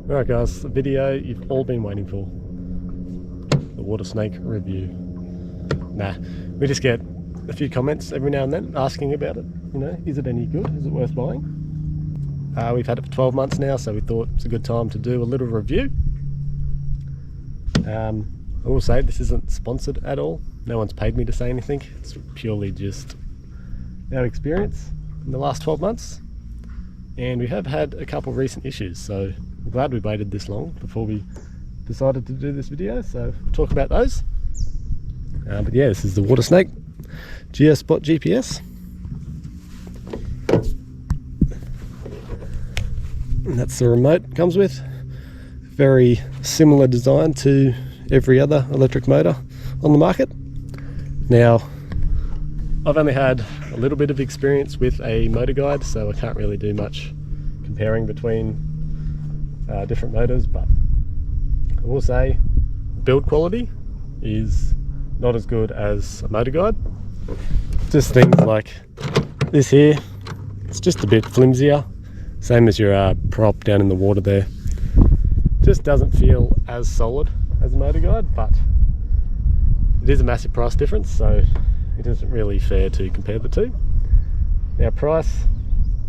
Alright guys, the video you've all been waiting for. The Watersnake review. We just get a few comments every now and then asking about it. You know, is it any good? Is it worth buying? We've had it for 12 months now, so we thought it's a good time to do a little review. I will say this isn't sponsored at all. No one's paid me to say anything. It's purely just our experience in the last 12 months. And we have had a couple of recent issues, so I'm glad we waited this long before we decided to do this video, so we'll talk about those. But yeah, this is the Watersnake Geo-Spot GPS. And that's the remote it comes with. Very similar design to every other electric motor on the market. Now, I've only had a little bit of experience with a motor guide, so I can't really do much comparing between different motors, but I will say build quality is not as good as a motor guide. Just things like this here, it's just a bit flimsier, same as your prop down in the water there. Just doesn't feel as solid as a motor guide, but it is a massive price difference, so it isn't really fair to compare the two. Now price,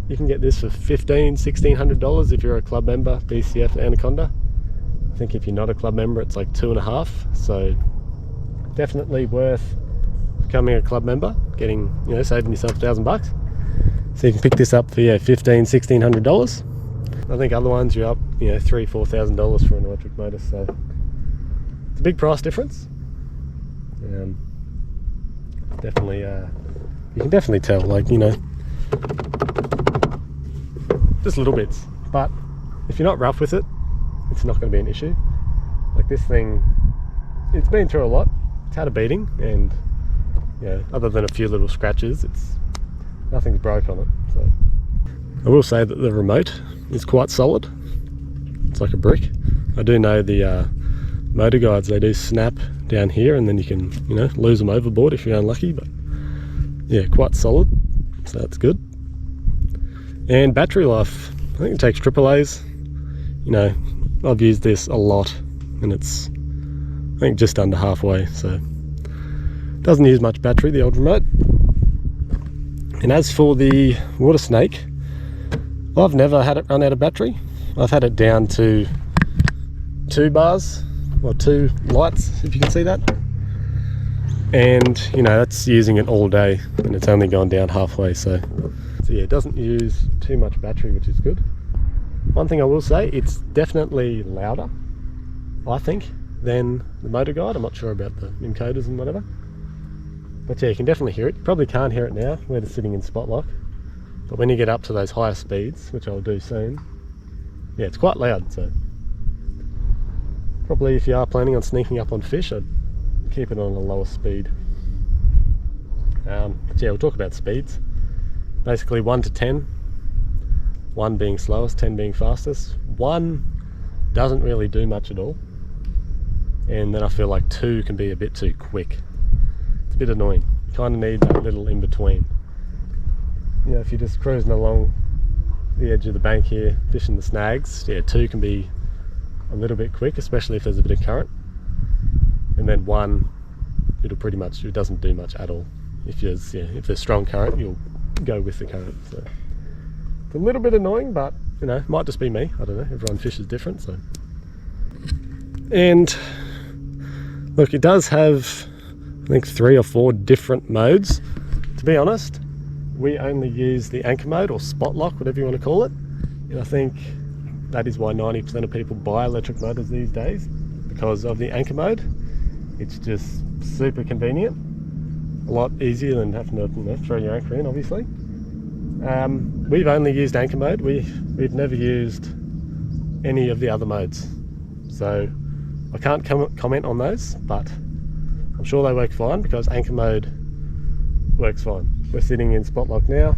you can get this for $1,600 if you're a club member, BCF Anaconda. I think if you're not a club member it's like $2.5, so definitely worth becoming a club member, getting, you know, saving yourself $1,000. So you can pick this up for $1,500–$1,600. I think other ones you're up, you know, $3,000–$4,000 for an electric motor, so it's a big price difference. Definitely, you can definitely tell, like, you know, just little bits. But if you're not rough with it, it's not going to be an issue. Like this thing, it's been through a lot. It's had a beating, and you know, other than a few little scratches, nothing's broke on it. So I will say that the remote is quite solid. It's like a brick. I do know the motor guides, they do snap down here, and then you can, you know, lose them overboard if you're unlucky. But yeah, quite solid, so that's good. And battery life, I think it takes AAA's. You know, I've used this a lot, and it's, I think, just under halfway, so doesn't use much battery, the old remote. And as for the Watersnake, I've never had it run out of battery. I've had it down to 2 bars, or 2 lights, if you can see that. And, you know, that's using it all day, and it's only gone down halfway, so yeah, it doesn't use too much battery, which is good. One thing I will say, it's definitely louder, I think, than the motor guide. I'm not sure about the encoders and whatever, but yeah, you can definitely hear it. You probably can't hear it now, we're just sitting in spot lock, but when you get up to those higher speeds, which I'll do soon, yeah, it's quite loud. So probably if you are planning on sneaking up on fish, I'd keep it on a lower speed. But yeah, we'll talk about speeds. Basically 1 to 10, 1 being slowest, 10 being fastest. 1 doesn't really do much at all, and then I feel like 2 can be a bit too quick. It's a bit annoying. You kind of need that little in between. You know, if you're just cruising along the edge of the bank here, fishing the snags, yeah, 2 can be a little bit quick, especially if there's a bit of current. And then 1, it'll pretty much, it doesn't do much at all. If there's strong current, you'll go with the current. So it's a little bit annoying, but you know, it might just be me, I don't know, everyone fishes different. So, and look, it does have, I think, 3 or 4 different modes. To be honest, we only use the anchor mode, or spot lock, whatever you want to call it, and I think that is why 90% of people buy electric motors these days, because of the anchor mode. It's just super convenient, a lot easier than having to, you know, throw your anchor in, obviously. We've only used anchor mode. We've never used any of the other modes, so I can't comment on those, but I'm sure they work fine, because anchor mode works fine. We're sitting in spot lock now.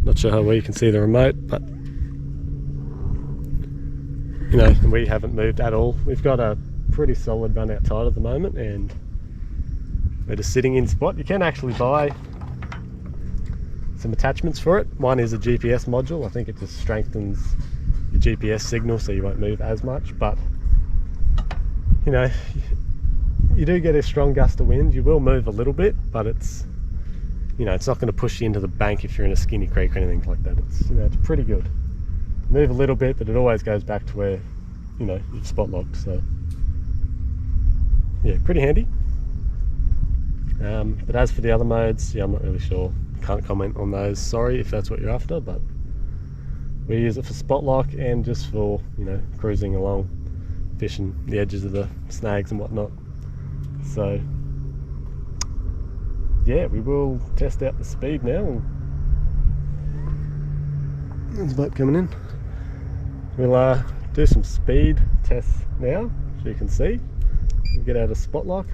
Not sure how well you can see the remote, but you know, we haven't moved at all. We've got a pretty solid run out tide at the moment, and we're just sitting in spot. You can actually buy some attachments for it. One is a GPS module. I think it just strengthens your GPS signal, so you won't move as much. But you know, you do get a strong gust of wind. You will move a little bit, but it's, you know, it's not going to push you into the bank if you're in a skinny creek or anything like that. It's, you know, it's pretty good. Move a little bit, but it always goes back to where, you know, you've spot locked. So yeah, pretty handy. But as for the other modes, yeah, I'm not really sure. Can't comment on those. Sorry if that's what you're after, but we use it for spot lock and just for, you know, cruising along, fishing the edges of the snags and whatnot. So yeah, we will test out the speed now. There's a boat coming in. We'll do some speed tests now, so you can see. We'll get out of spot lock.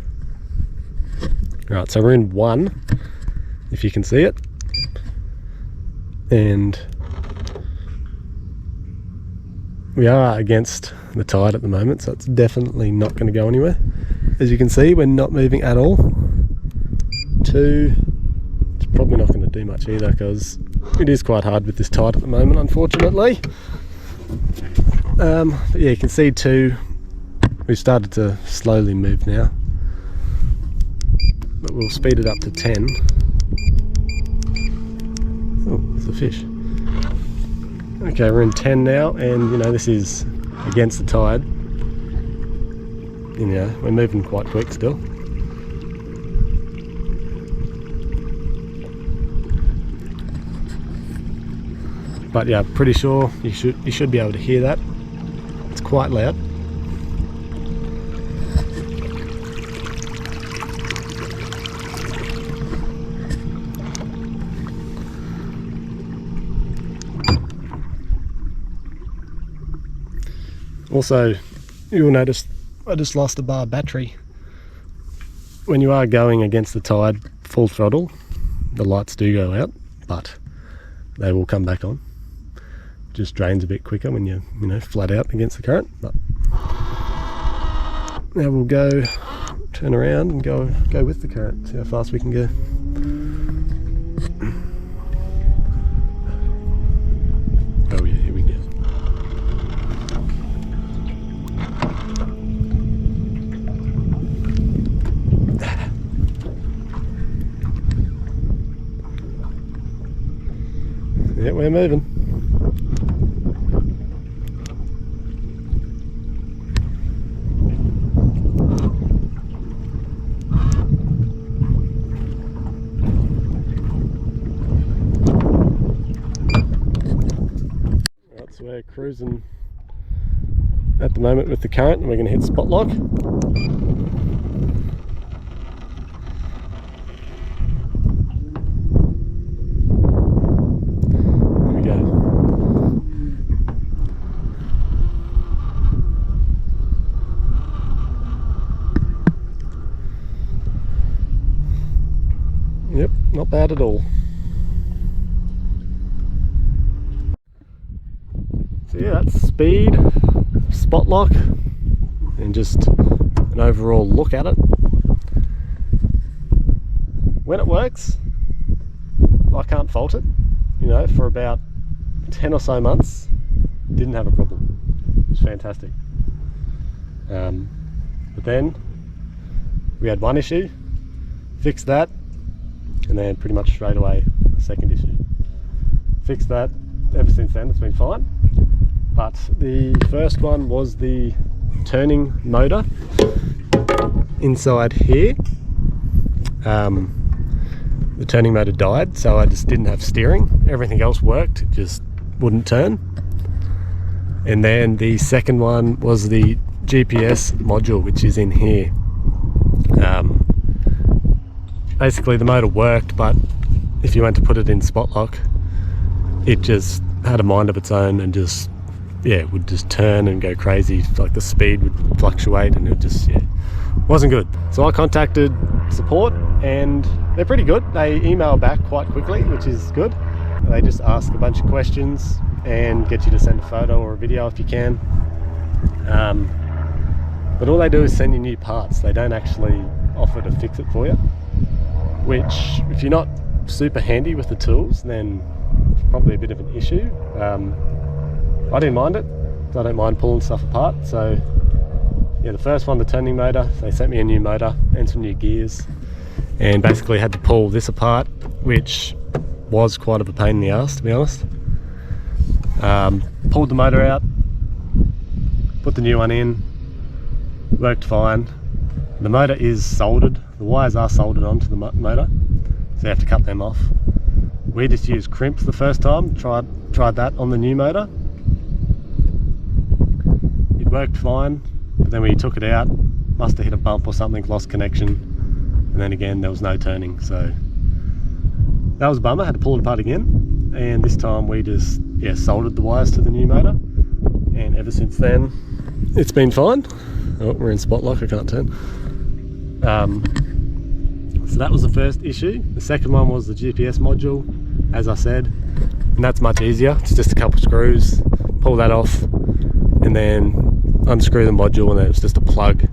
Alright, so we're in 1, if you can see it. And we are against the tide at the moment, so it's definitely not going to go anywhere. As you can see, we're not moving at all. 2, it's probably not going to do much either, because it is quite hard with this tide at the moment, unfortunately. But yeah, you can see 2, we've started to slowly move now, but we'll speed it up to 10. Oh, there's a fish. Okay, we're in 10 now, and you know, this is against the tide. You know, we're moving quite quick still. But yeah, pretty sure you should be able to hear that. It's quite loud. Also, you'll notice I just lost a bar battery. When you are going against the tide full throttle, the lights do go out, but they will come back on. Just drains a bit quicker when you're, you know, flat out against the current. But now we'll go turn around and go with the current, see how fast we can go. Oh yeah, here we go. Yeah, we're moving. Right, so we're cruising at the moment with the current, and we're going to hit spot lock. Yep, not bad at all. So yeah, that's speed, spot lock, and just an overall look at it. When it works, I can't fault it. You know, for about 10 or so months, didn't have a problem. It's fantastic. But then we had one issue, fixed that, and then pretty much straight away the second issue. Fixed that. Ever since then it's been fine. But the first one was the turning motor inside here. The turning motor died, so I just didn't have steering. Everything else worked, it just wouldn't turn. And then the second one was the GPS module, which is in here. Basically the motor worked, but if you went to put it in spot lock, it just had a mind of its own and just, yeah, it would just turn and go crazy. Like the speed would fluctuate and it just, yeah, wasn't good. So I contacted support and they're pretty good. They email back quite quickly, which is good. They just ask a bunch of questions and get you to send a photo or a video if you can. But all they do is send you new parts. They don't actually offer to fix it for you, which if you're not super handy with the tools, then it's probably a bit of an issue. I didn't mind it. I don't mind pulling stuff apart. So yeah, the first one, the turning motor, they sent me a new motor and some new gears, and basically had to pull this apart, which was quite of a pain in the ass, to be honest. Pulled the motor out, put the new one in, worked fine. The motor is soldered, the wires are soldered onto the motor, so you have to cut them off. We just used crimps the first time, tried that on the new motor. It worked fine, but then when you took it out, must have hit a bump or something, lost connection, and then again there was no turning, so that was a bummer. Had to pull it apart again, and this time we just soldered the wires to the new motor, and ever since then it's been fine. Oh, we're in spot lock, I can't turn. So that was the first issue. The second one was the GPS module, as I said, and that's much easier. It's just a couple screws, pull that off, and then unscrew the module, and then it's just a plug.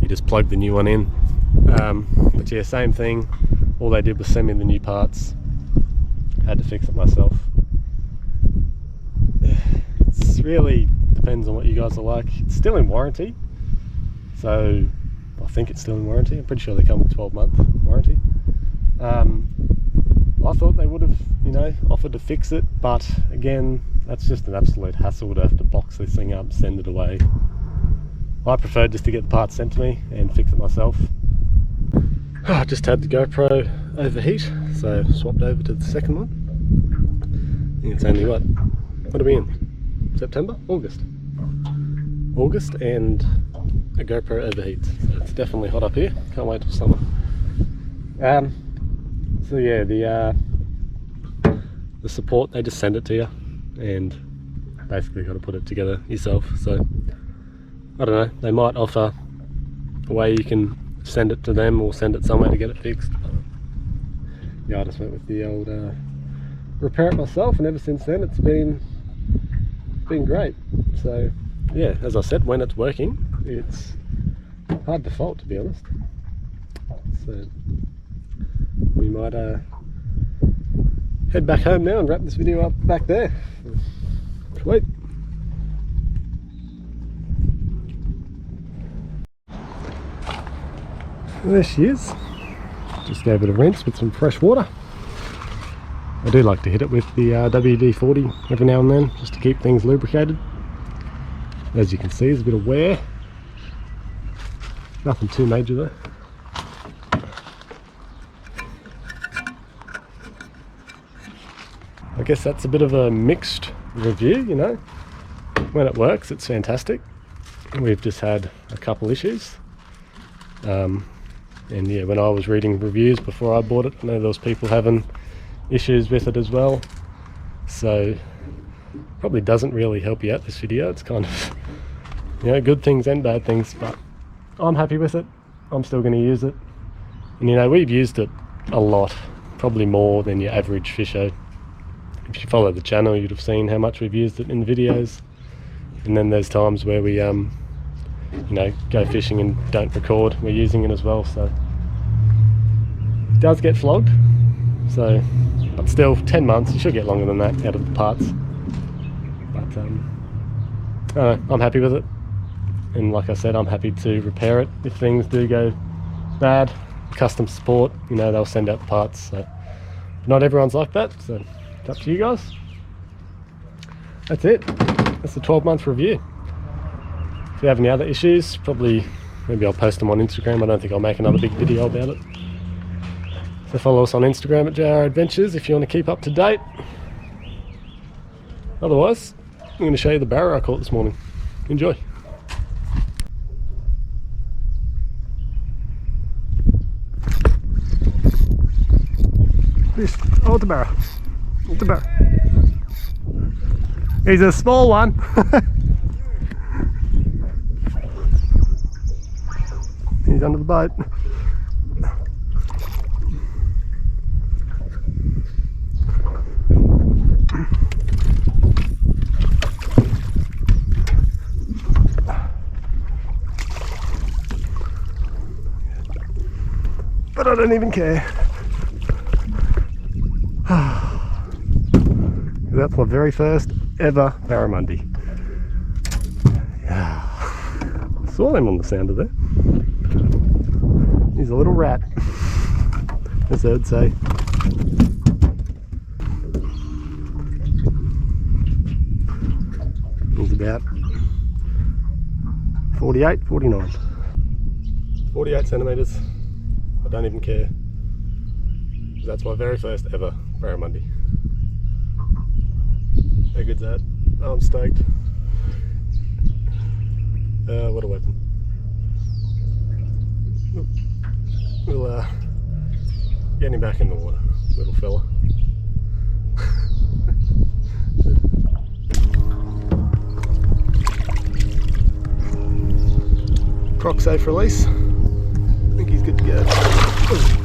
You just plug the new one in. But yeah, same thing. All they did was send me the new parts. Had to fix it myself. It's really depends on what you guys are like. It's still in warranty, so I think it's still in warranty. I'm pretty sure they come with 12-month warranty. I thought they would have, offered to fix it, but again, that's just an absolute hassle to have to box this thing up, send it away. I preferred just to get the parts sent to me and fix it myself. I just had the GoPro overheat, so swapped over to the second one. I think it's only what are we in? September? August, and a GoPro overheats. So it's definitely hot up here. Can't wait till summer. So yeah, the support, they just send it to you, and basically got to put it together yourself. So I don't know, they might offer a way you can send it to them or send it somewhere to get it fixed. But yeah, I just went with the old repair it myself, and ever since then it's been great. So yeah, as I said, when it's working, it's hard to fault, to be honest. So we might head back home now and wrap this video up back there. Sweet. There she is. Just gave it a rinse with some fresh water. I do like to hit it with the WD-40 every now and then, just to keep things lubricated. As you can see, there's a bit of wear. Nothing too major though. I guess that's a bit of a mixed review, When it works, it's fantastic. We've just had a couple issues. And yeah, when I was reading reviews before I bought it, I know there was people having issues with it as well. So probably doesn't really help you out, this video. It's kind of, good things and bad things, but I'm happy with it. I'm still going to use it. And we've used it a lot, probably more than your average fisher. If you follow the channel, you'd have seen how much we've used it in the videos. And then there's times where we go fishing and don't record, we're using it as well. So it does get flogged, so but still 10 months, you should get longer than that out of the parts. But I don't know, I'm happy with it, and like I said, I'm happy to repair it if things do go bad. Custom support, they'll send out the parts. So not everyone's like that, so it's up to you guys. That's it. That's the 12-month review. If you have any other issues, maybe I'll post them on Instagram. I don't think I'll make another big video about it. So follow us on Instagram at JR Adventures if you want to keep up to date. Otherwise, I'm going to show you the barra I caught this morning. Enjoy. The barra. The barra. He's a small one. He's under the boat. But I don't even care. That's my very first ever barramundi. Saw him on the sounder there. He's a little rat, as they would say. He's about 48, 49. 48 centimetres. I don't even care. That's my very first ever barramundi. How good's that? Oh, I'm stoked. What a weapon. We'll get him back in the water, little fella. Croc safe release. I think he's good to go.